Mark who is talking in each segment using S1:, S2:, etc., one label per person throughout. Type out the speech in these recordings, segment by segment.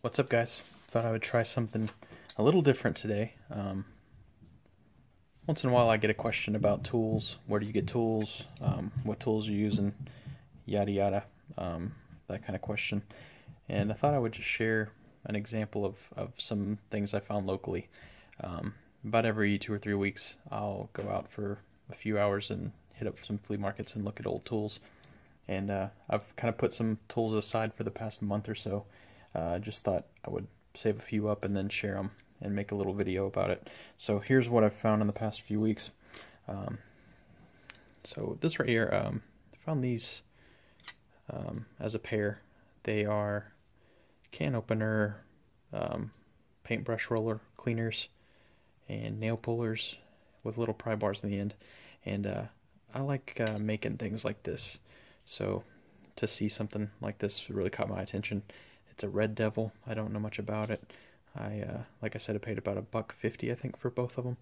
S1: What's up, guys? Thought I would try something a little different today. Once in a while I get a question about tools. Where do you get tools? What tools you using? Yada yada. That kind of question. And I thought I would just share an example of some things I found locally. About every 2 or 3 weeks I'll go out for a few hours and hit up some flea markets and look at old tools. And I've kind of put some tools aside for the past month or so. Just thought I would save a few up and then share them and make a little video about it. So here's what I've found in the past few weeks. So this right here, I found these as a pair. They are can opener, paintbrush roller cleaners, and nail pullers with little pry bars in the end. And I like making things like this. So to see something like this really caught my attention. It's a Red Devil. I don't know much about it. Like I said, I paid about $1.50 I think for both of them.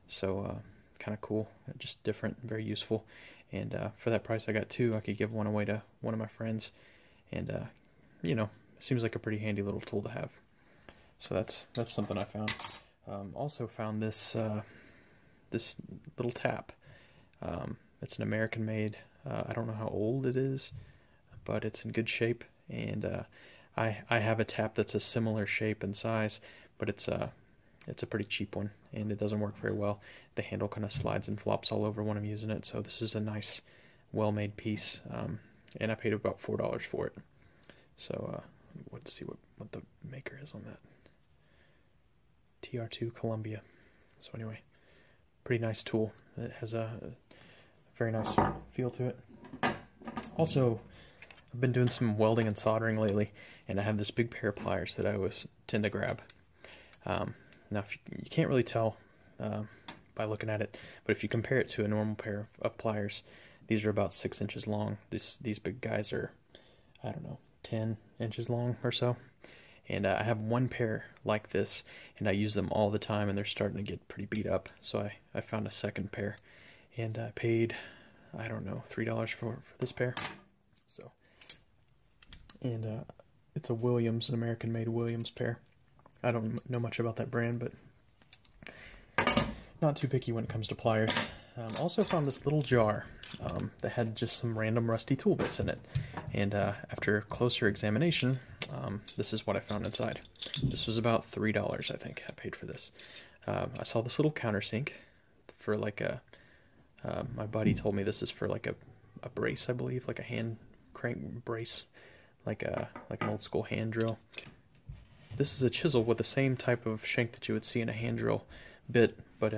S1: So kind of cool, just different, very useful. And for that price I got two. I could give one away to one of my friends. And you know, it seems like a pretty handy little tool to have. So that's something I found. Also found this this little tap. It's an American made. I don't know how old it is, but it's in good shape. And I have a tap that's a similar shape and size, but it's a pretty cheap one, and it doesn't work very well. The handle kind of slides and flops all over when I'm using it, so this is a nice, well-made piece, and I paid about $4 for it. So let's see what the maker is on that. TR2 Columbia. So anyway, pretty nice tool. It has a very nice feel to it. Also, I've been doing some welding and soldering lately, and I have this big pair of pliers that I always tend to grab. Now, you can't really tell by looking at it, but if you compare it to a normal pair of pliers, these are about 6 inches long. These big guys are, I don't know, 10 inches long or so. And I have one pair like this, and I use them all the time, and they're starting to get pretty beat up. So I found a second pair, and I paid, I don't know, $3 for this pair. So, and it's a Williams, an American-made Williams pair. I don't know much about that brand, but not too picky when it comes to pliers. Also found this little jar that had just some random rusty tool bits in it. And after closer examination, this is what I found inside. This was about $3, I think, I paid for this. I saw this little countersink for like a, my buddy told me this is for like a brace, I believe, like a hand crank brace, like an old school hand drill. This is a chisel with the same type of shank that you would see in a hand drill bit, but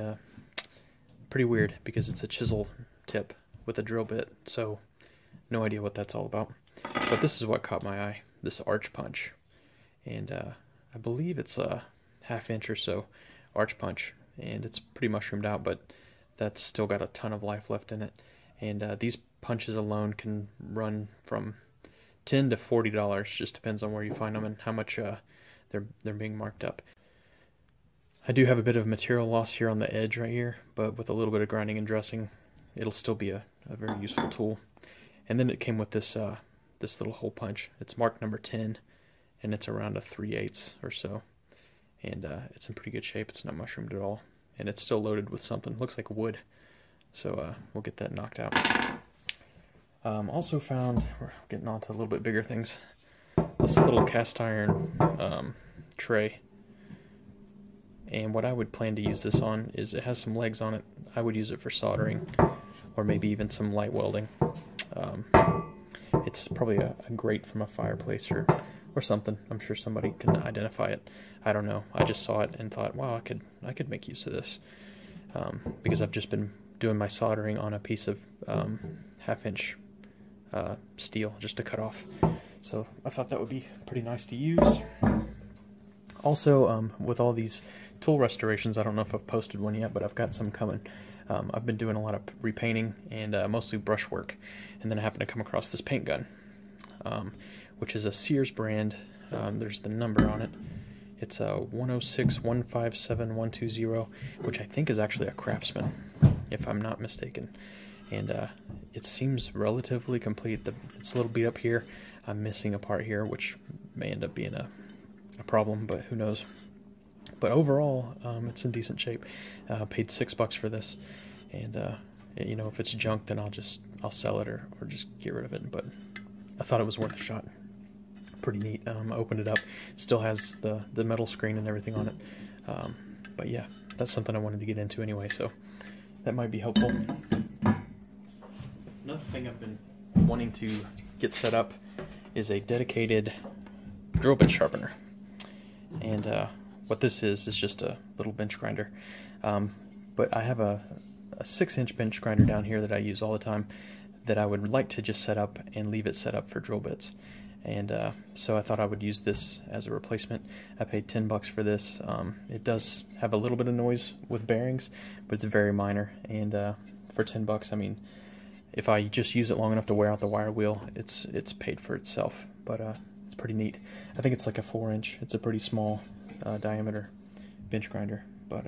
S1: pretty weird because it's a chisel tip with a drill bit, so no idea what that's all about. But this is what caught my eye, this arch punch. And I believe it's a 1/2 inch or so arch punch, and it's pretty mushroomed out, but that's still got a ton of life left in it. And these punches alone can run from $10 to $40, just depends on where you find them and how much they're being marked up. I do have a bit of material loss here on the edge right here, but with a little bit of grinding and dressing, it'll still be a very useful tool. And then it came with this this little hole punch. It's marked number 10, and it's around a 3/8 or so. And it's in pretty good shape. It's not mushroomed at all, and it's still loaded with something. Looks like wood. So we'll get that knocked out. Also found, we're getting on to a little bit bigger things, this little cast iron tray. And what I would plan to use this on is it has some legs on it. I would use it for soldering or maybe even some light welding. It's probably a grate from a fireplace or something. I'm sure somebody can identify it. I don't know. I just saw it and thought, wow, I could make use of this. Because I've just been doing my soldering on a piece of 1/2 inch steel just to cut off. So I thought that would be pretty nice to use. Also, with all these tool restorations, I don't know if I've posted one yet, but I've got some coming. I've been doing a lot of repainting and mostly brushwork, and then I happened to come across this paint gun, which is a Sears brand. There's the number on it. It's a 106157120, which I think is actually a Craftsman, if I'm not mistaken. And it seems relatively complete. It's a little beat up here. I'm missing a part here, which may end up being a a problem, but who knows. But overall, it's in decent shape. Paid $6 for this, and you know, if it's junk, then I'll sell it or just get rid of it. But I thought it was worth a shot. Pretty neat. I opened it up. Still has the metal screen and everything on it. But yeah, that's something I wanted to get into anyway, so that might be helpful. Another thing I've been wanting to get set up is a dedicated drill bit sharpener. And what this is just a little bench grinder. But I have a 6-inch bench grinder down here that I use all the time that I would like to just set up and leave it set up for drill bits. And so I thought I would use this as a replacement. I paid $10 for this. It does have a little bit of noise with bearings, but it's very minor. And for $10, I mean, if I just use it long enough to wear out the wire wheel, it's paid for itself. But it's pretty neat. I think it's like a 4-inch. It's a pretty small diameter bench grinder, but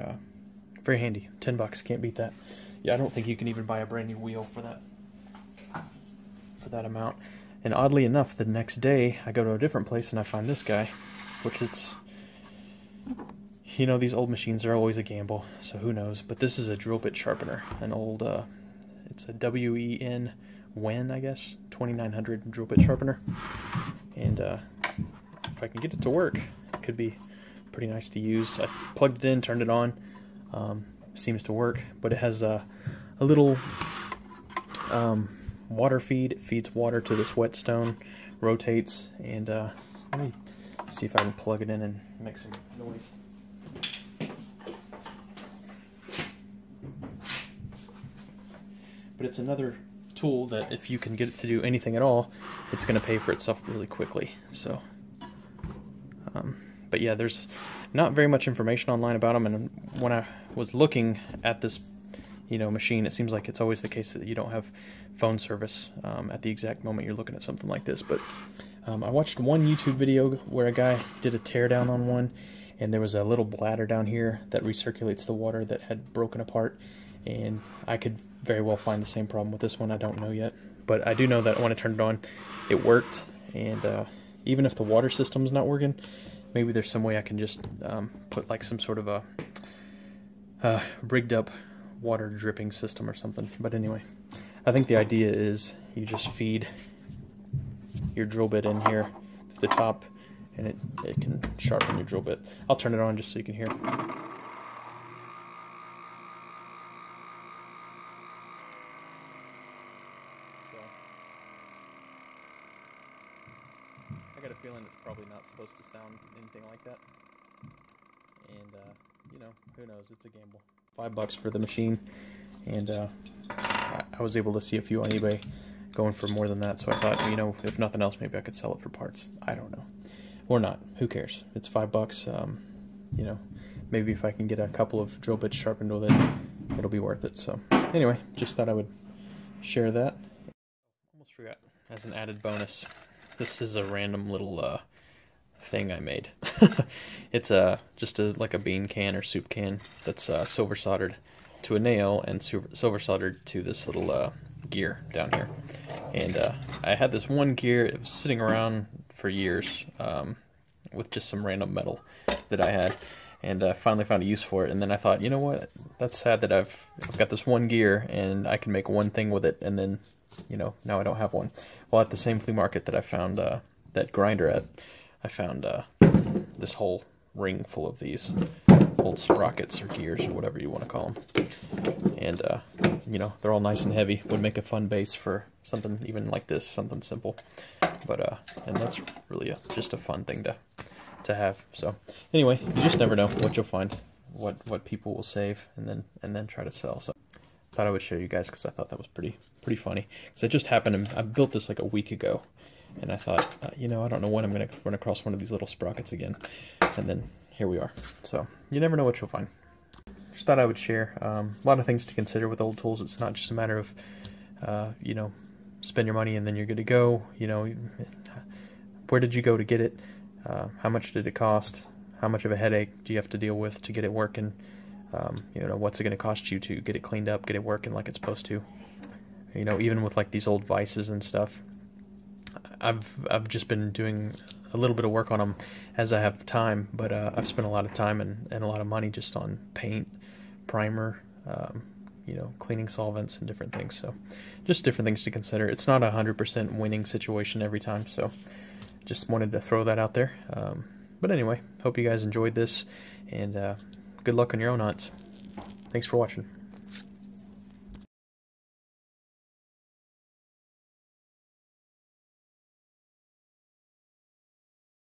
S1: very handy. $10, can't beat that. Yeah, I don't think you can even buy a brand new wheel for that amount. And oddly enough, the next day I go to a different place and I find this guy, which is, you know, these old machines are always a gamble, so who knows. But this is a drill bit sharpener, an old, it's a WEN, I guess, 2900 drill bit sharpener. And if I can get it to work, it could be pretty nice to use. I plugged it in, turned it on, seems to work, but it has a little water feed. It feeds water to this whetstone, rotates, and let me see if I can plug it in and make some noise. But it's another tool that if you can get it to do anything at all, it's going to pay for itself really quickly. So, but yeah, there's not very much information online about them, and when I was looking at this, you know, machine, it seems like it's always the case that you don't have phone service at the exact moment you're looking at something like this. But I watched one YouTube video where a guy did a teardown on one, and there was a little bladder down here that recirculates the water that had broken apart, and I could very well find the same problem with this one. I don't know yet, but I do know that when I turned it on, it worked. And even if the water system's not working, maybe there's some way I can just put like some sort of a rigged up water dripping system or something. But anyway, I think the idea is you just feed your drill bit in here to the top, and it can sharpen your drill bit. I'll turn it on just so you can hear. So I got a feeling it's probably not supposed to sound anything like that. And you know, who knows? It's a gamble. $5 for the machine, and I was able to see a few on eBay going for more than that, so I thought, you know, if nothing else, maybe I could sell it for parts. I don't know. Or not. Who cares? It's $5. You know, maybe if I can get a couple of drill bits sharpened with it, it'll be worth it. So anyway, just thought I would share that. Almost forgot. As an added bonus, this is a random little thing I made. It's just like a bean can or soup can that's silver soldered to a nail and silver soldered to this little gear down here. And I had this one gear. It was sitting around for years with just some random metal that I had, and I finally found a use for it. And then I thought, you know what, that's sad that I've got this one gear and I can make one thing with it, and then, you know, now I don't have one. Well, at the same flea market that I found that grinder at, I found this whole ring full of these old sprockets or gears or whatever you want to call them. And, you know, they're all nice and heavy. Would make a fun base for something even like this, something simple. But, and that's really just a fun thing to have. So, anyway, you just never know what you'll find, what people will save and then try to sell. So, I thought I would show you guys because I thought that was pretty funny. Because it just happened, and I built this like a week ago. And I thought, you know, I don't know when I'm going to run across one of these little sprockets again. And then here we are. So you never know what you'll find. Just thought I would share. A lot of things to consider with old tools. It's not just a matter of, you know, spend your money and then you're good to go. You know, where did you go to get it? How much did it cost? How much of a headache do you have to deal with to get it working? You know, what's it going to cost you to get it cleaned up, get it working like it's supposed to? You know, even with like these old vices and stuff, I've just been doing a little bit of work on them as I have time, but I've spent a lot of time and a lot of money just on paint, primer, you know, cleaning solvents and different things. So just different things to consider. It's not a 100% winning situation every time, so just wanted to throw that out there. But anyway, hope you guys enjoyed this, and good luck on your own hunts. Thanks for watching.